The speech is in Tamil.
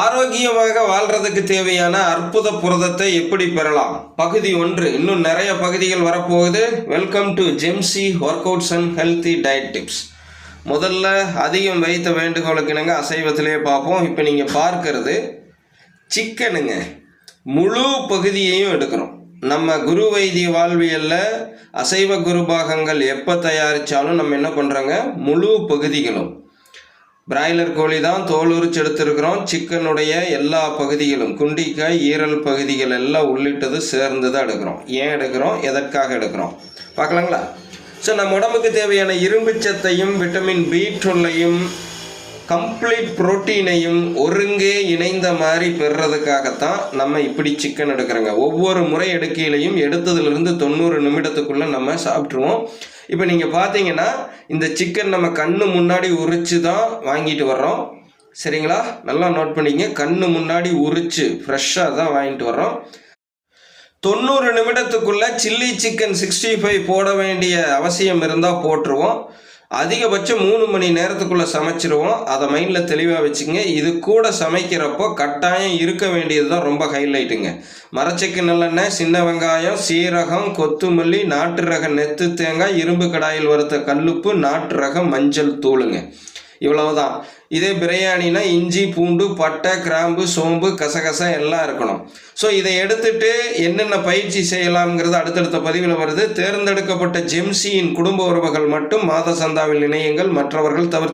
ஆரோக்கியமாக வாழ்றதுக்கு தேவையான அற்புத புரதத்தை எப்படி பெறலாம்? பகுதி 1. இன்னும் நிறைய பகுதிகள் வரப்போகுது. வெல்கம் டு ஜெம்சி workouts and healthy diet tips. முதல்ல அதிகம் வைத்த வேண்டுகோளுக்கு இணங்க அசைவத்திலே பார்ப்போம். இப்போ நீங்கள் பார்க்கறது சிக்கனுங்க. முழு பகுதியையும் எடுக்கிறோம். நம்ம குரு வைத்திய வாழ்வியலில் அசைவ குரு பாகங்கள் எப்போ தயாரித்தாலும் நம்ம என்ன பண்ணுறோங்க, முழு பகுதிகளும் பிராய்லர் கோழி தான் தோல் உரிச்சு எடுத்துருக்கிறோம். சிக்கனுடைய எல்லா பகுதிகளும், குண்டிக்காய், ஈரல் பகுதிகள் எல்லாம் உள்ளிட்டது சேர்ந்து தான் எடுக்கிறோம். ஏன் எடுக்கிறோம், எதற்காக எடுக்கிறோம் பார்க்கலாங்களா? ஸோ நம்ம உடம்புக்கு தேவையான இரும்பு சத்தையும் விட்டமின் B12ஐயும் கம்ப்ளீட் புரோட்டீனையும் ஒருங்கே இணைந்த மாதிரி பெறுறதுக்காகத்தான் நம்ம இப்படி சிக்கன் எடுக்கிறோங்க. ஒவ்வொரு முறை எடுக்கையிலையும் எடுத்ததுலேருந்து 90 நிமிடத்துக்குள்ளே நம்ம சாப்பிட்ருவோம். இப்போ நீங்கள் பார்த்தீங்கன்னா இந்த சிக்கன் நம்ம கண்ணு முன்னாடி உரித்து தான் வாங்கிட்டு வர்றோம். சரிங்களா? நல்லா நோட் பண்ணிங்க. கண்ணு முன்னாடி உரித்து ஃப்ரெஷ்ஷாக தான் வாங்கிட்டு வர்றோம். 90 நிமிடத்துக்குள்ளே சில்லி சிக்கன் 65 போட வேண்டிய அவசியம் இருந்தால் போட்டுருவோம். அதிகபட்சம் 3 மணி நேரத்துக்குள்ளே சமைச்சிருவோம். அதை மைண்டில் தெளிவாக வச்சுங்க. இது கூட சமைக்கிறப்போ கட்டாயம் இருக்க வேண்டியது தான் ரொம்ப ஹைலைட்டுங்க. மரச்செக்கு நல்லெண்ணெய், சின்ன வெங்காயம், சீரகம், கொத்துமல்லி, நாட்டு ரக நெத்து தேங்காய், இரும்பு கடாயில் வறுத்த கல்லுப்பு, நாட்டு ரக மஞ்சள் தூளுங்க. இவ்வளவுதான். இதே பிரியாணினா இஞ்சி, பூண்டு, பட்டை, கிராம்பு, சோம்பு, கசகசா எல்லாம் இருக்கணும். ஸோ இதை எடுத்துட்டு என்னென்ன பயிற்சி செய்யலாம்ங்கிறது அடுத்தடுத்த பதிவில் வருது. தேர்ந்தெடுக்கப்பட்ட ஜெம்சியின் குடும்ப உறவுகள் மட்டும் மாத சந்தாவில் இணையுங்கள். மற்றவர்கள் தவிர்த்து